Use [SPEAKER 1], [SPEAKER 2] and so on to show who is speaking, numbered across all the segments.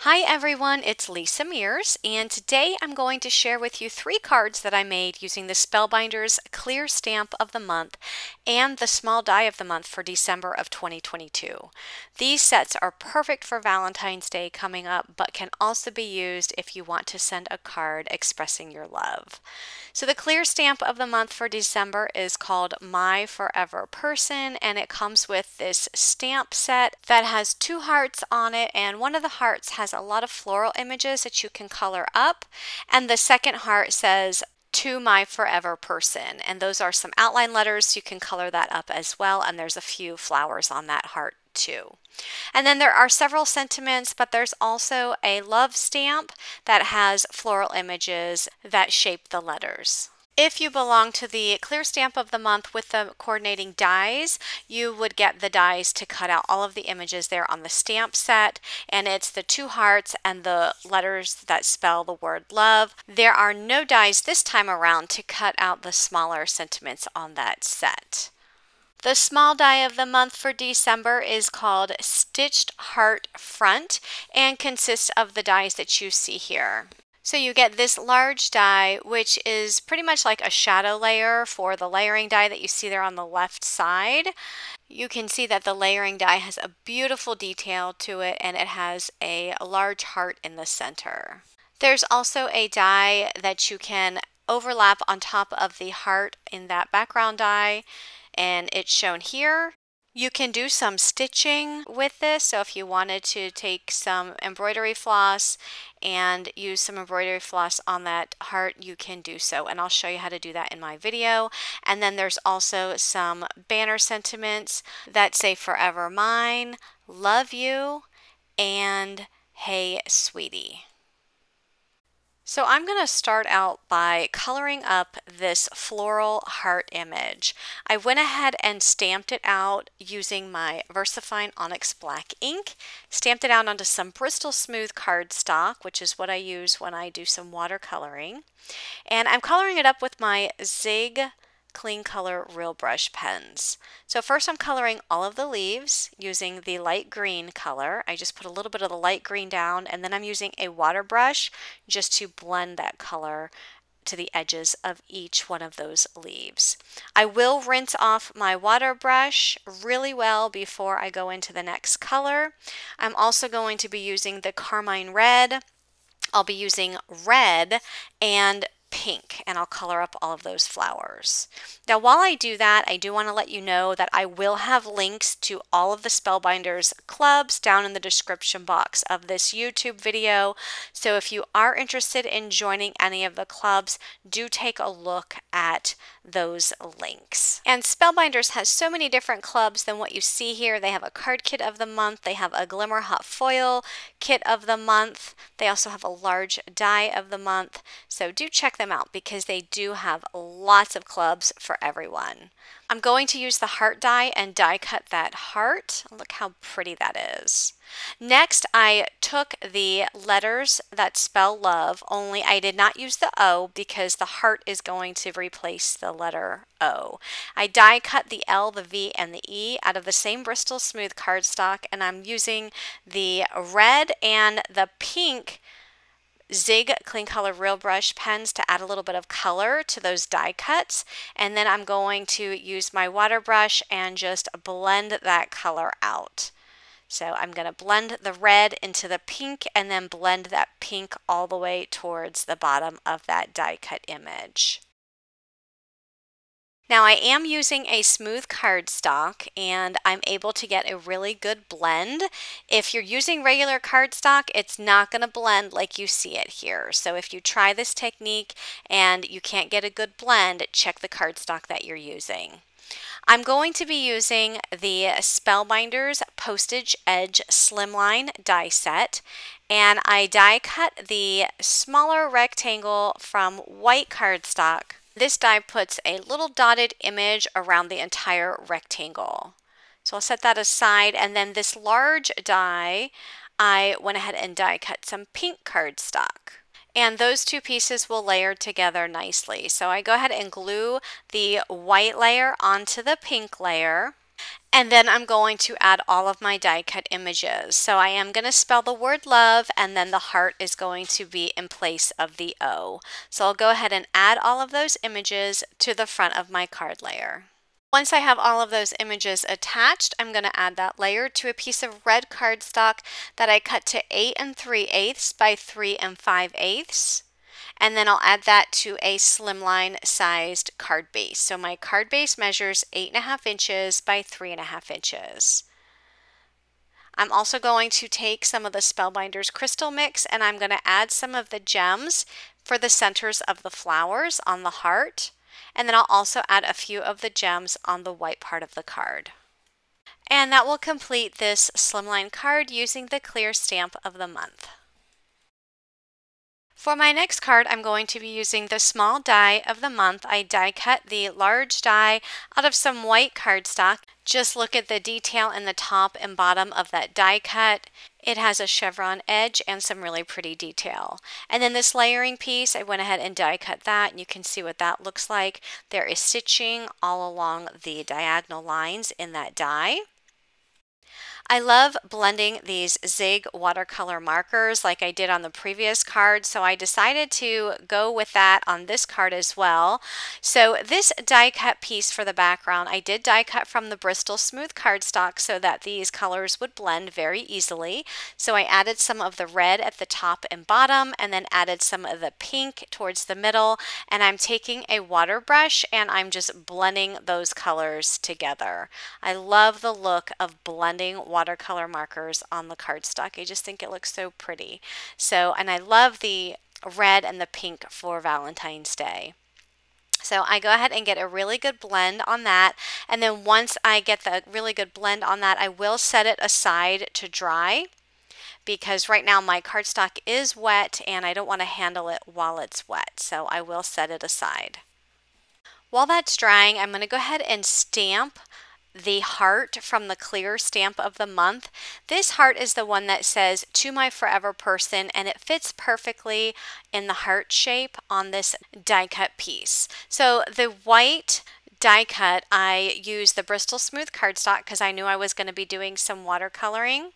[SPEAKER 1] Hi everyone, it's Lisa Mears, and today I'm going to share with you 3 cards that I made using the Spellbinders Clear Stamp of the Month and the Small Die of the Month for December of 2022. These sets are perfect for Valentine's Day coming up, but can also be used if you want to send a card expressing your love. So the Clear Stamp of the Month for December is called My Forever Person, and it comes with this stamp set that has 2 hearts on it, and one of the hearts has a lot of floral images that you can color up, and the second heart says to my forever person, and those are some outline letters, so you can color that up as well, and there's a few flowers on that heart too. And then there are several sentiments, but there's also a love stamp that has floral images that shape the letters. If you belong to the Clear Stamp of the Month with the coordinating dies, you would get the dies to cut out all of the images there on the stamp set, and it's the 2 hearts and the letters that spell the word love. There are no dies this time around to cut out the smaller sentiments on that set. The small die of the month for December is called Stitched Heart Front and consists of the dies that you see here. So you get this large die, which is pretty much like a shadow layer for the layering die that you see there on the left side. You can see that the layering die has a beautiful detail to it, and it has a large heart in the center. There's also a die that you can overlap on top of the heart in that background die, and it's shown here. You can do some stitching with this, so if you wanted to take some embroidery floss and use some embroidery floss on that heart, you can do so, and I'll show you how to do that in my video. And then there's also some banner sentiments that say forever mine, love you, and hey sweetie. So I'm going to start out by coloring up this floral heart image. I went ahead and stamped it out using my Versafine Onyx black ink, stamped it out onto some Bristol smooth cardstock, which is what I use when I do some watercoloring. And I'm coloring it up with my Zig Clean Color Real Brush pens. So first I'm coloring all of the leaves using the light green color. I just put a little bit of the light green down, and then I'm using a water brush just to blend that color to the edges of each one of those leaves. I will rinse off my water brush really well before I go into the next color. I'm also going to be using the Carmine Red. I'll be using red and pink, and I'll color up all of those flowers. Now while I do that, I do want to let you know that I will have links to all of the Spellbinders clubs down in the description box of this YouTube video. So if you are interested in joining any of the clubs, do take a look at those links. And Spellbinders has so many different clubs than what you see here. They have a card kit of the month, they have a glimmer hot foil kit of the month, they also have a large die of the month. So do check them out because they do have lots of clubs for everyone. I'm going to use the heart die and die cut that heart. Look how pretty that is. Next, I took the letters that spell love, only I did not use the O because the heart is going to replace the letter O. I die cut the L, the V, and the E out of the same Bristol smooth cardstock, and I'm using the red and the pink Zig Clean Color Real Brush pens to add a little bit of color to those die cuts, and then I'm going to use my water brush and just blend that color out. So I'm going to blend the red into the pink and then blend that pink all the way towards the bottom of that die cut image. Now I am using a smooth cardstock, and I'm able to get a really good blend. If you're using regular cardstock, it's not going to blend like you see it here. So if you try this technique and you can't get a good blend, check the cardstock that you're using. I'm going to be using the Spellbinders Postage Edge Slimline die set, and I die cut the smaller rectangle from white cardstock. This die puts a little dotted image around the entire rectangle. So I'll set that aside, and then this large die, I went ahead and die cut some pink cardstock. And those 2 pieces will layer together nicely. So I go ahead and glue the white layer onto the pink layer. And then I'm going to add all of my die cut images. So I am going to spell the word love, and then the heart is going to be in place of the O. So I'll go ahead and add all of those images to the front of my card layer. Once I have all of those images attached, I'm going to add that layer to a piece of red cardstock that I cut to 8 3/8 by 3 5/8. And then I'll add that to a slimline sized card base. So my card base measures 8.5 inches by 3.5 inches. I'm also going to take some of the Spellbinders crystal mix, and I'm going to add some of the gems for the centers of the flowers on the heart. And then I'll also add a few of the gems on the white part of the card. And that will complete this slimline card using the clear stamp of the month. For my next card, I'm going to be using the small die of the month. I die cut the large die out of some white cardstock. Just look at the detail in the top and bottom of that die cut. It has a chevron edge and some really pretty detail. And then this layering piece, I went ahead and die cut that, and you can see what that looks like. There is stitching all along the diagonal lines in that die. I love blending these Zig watercolor markers like I did on the previous card, so I decided to go with that on this card as well. So this die cut piece for the background, I did die cut from the Bristol smooth cardstock so that these colors would blend very easily. So I added some of the red at the top and bottom, and then added some of the pink towards the middle, and I'm taking a water brush and I'm just blending those colors together. I love the look of blending watercolor markers on the cardstock. I just think it looks so pretty. So, and I love the red and the pink for Valentine's Day. So I go ahead and get a really good blend on that, and then once I get the really good blend on that, I will set it aside to dry, because right now my cardstock is wet and I don't want to handle it while it's wet, so I will set it aside. While that's drying, I'm going to go ahead and stamp the heart from the clear stamp of the month. This heart is the one that says "To my forever person," and it fits perfectly in the heart shape on this die cut piece. So the white die cut, I used the Bristol smooth cardstock because I knew I was going to be doing some watercoloring,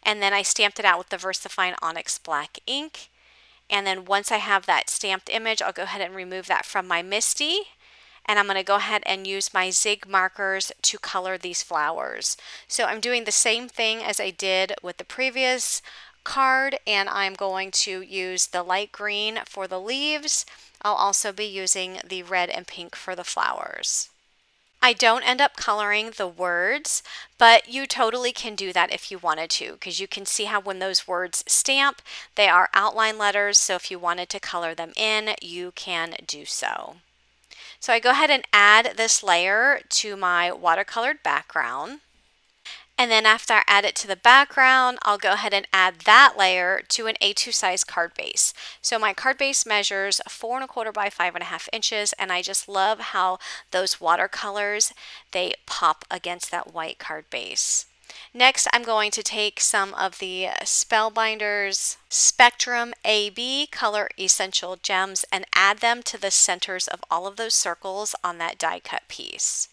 [SPEAKER 1] and then I stamped it out with the Versafine Onyx black ink. And then once I have that stamped image, I'll go ahead and remove that from my Misti. And I'm going to go ahead and use my Zig markers to color these flowers. So I'm doing the same thing as I did with the previous card, and I'm going to use the light green for the leaves. I'll also be using the red and pink for the flowers. I don't end up coloring the words, but you totally can do that if you wanted to, because you can see how when those words stamp, they are outline letters, so if you wanted to color them in, you can do so. So I go ahead and add this layer to my watercolored background. And then after I add it to the background, I'll go ahead and add that layer to an A2 size card base. So my card base measures 4 1/4 by 5.5 inches, and I just love how those watercolors, they pop against that white card base. Next, I'm going to take some of the Spellbinders Spectrum AB Color Essential Gems and add them to the centers of all of those circles on that die cut piece.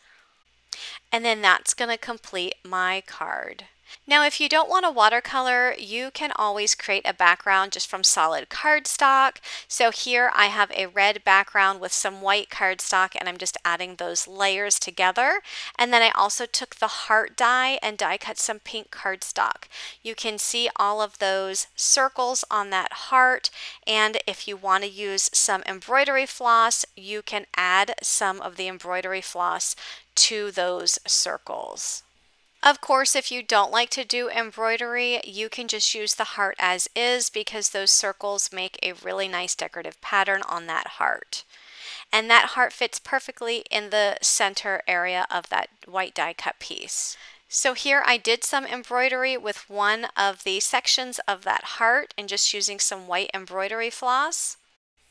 [SPEAKER 1] And then that's going to complete my card. Now, if you don't want a watercolor, you can always create a background just from solid cardstock. So here I have a red background with some white cardstock, and I'm just adding those layers together. And then I also took the heart die and die cut some pink cardstock. You can see all of those circles on that heart, and if you want to use some embroidery floss, you can add some of the embroidery floss to those circles. Of course, if you don't like to do embroidery, you can just use the heart as is, because those circles make a really nice decorative pattern on that heart. And that heart fits perfectly in the center area of that white die cut piece. So here I did some embroidery with one of the sections of that heart and just using some white embroidery floss.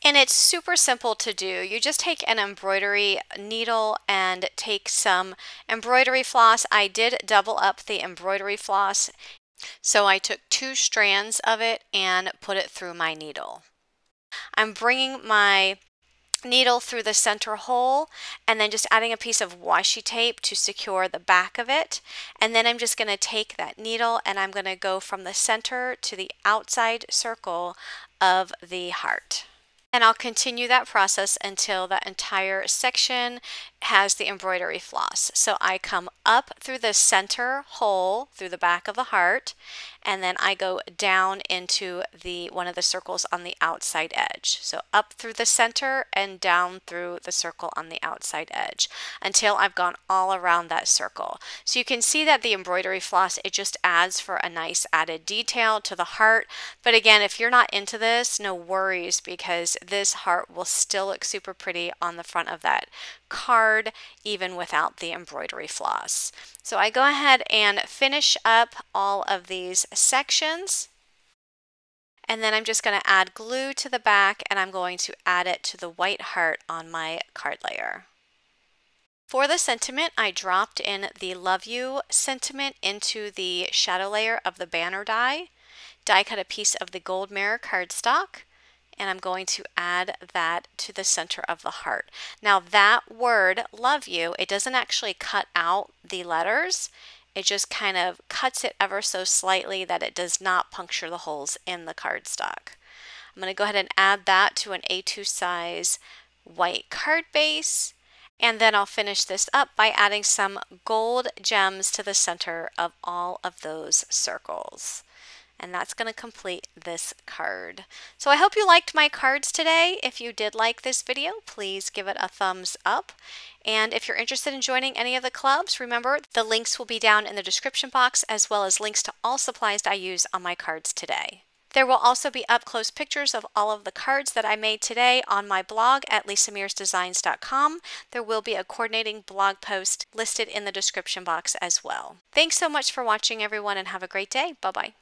[SPEAKER 1] And it's super simple to do. You just take an embroidery needle and take some embroidery floss. I did double up the embroidery floss, so I took 2 strands of it and put it through my needle. I'm bringing my needle through the center hole and then just adding a piece of washi tape to secure the back of it. And then I'm just going to take that needle and I'm going to go from the center to the outside circle of the heart. And I'll continue that process until that entire section has the embroidery floss. So I come up through the center hole through the back of the heart, and then I go down into one of the circles on the outside edge. So up through the center and down through the circle on the outside edge until I've gone all around that circle. So you can see that the embroidery floss, it just adds for a nice added detail to the heart. But again, if you're not into this, no worries, because this heart will still look super pretty on the front of that card even without the embroidery floss. So I go ahead and finish up all of these sections, and then I'm just going to add glue to the back and I'm going to add it to the white heart on my card layer. For the sentiment, I dropped in the Love You sentiment into the shadow layer of the banner die cut a piece of the gold mirror cardstock, and I'm going to add that to the center of the heart. Now that word, love you, it doesn't actually cut out the letters. It just kind of cuts it ever so slightly that it does not puncture the holes in the cardstock. I'm going to go ahead and add that to an A2 size white card base, and then I'll finish this up by adding some gold gems to the center of all of those circles. And that's going to complete this card. So I hope you liked my cards today. If you did like this video, please give it a thumbs up. And if you're interested in joining any of the clubs, remember the links will be down in the description box, as well as links to all supplies I use on my cards today. There will also be up-close pictures of all of the cards that I made today on my blog at lisamearsdesigns.com. There will be a coordinating blog post listed in the description box as well. Thanks so much for watching, everyone, and have a great day. Bye-bye.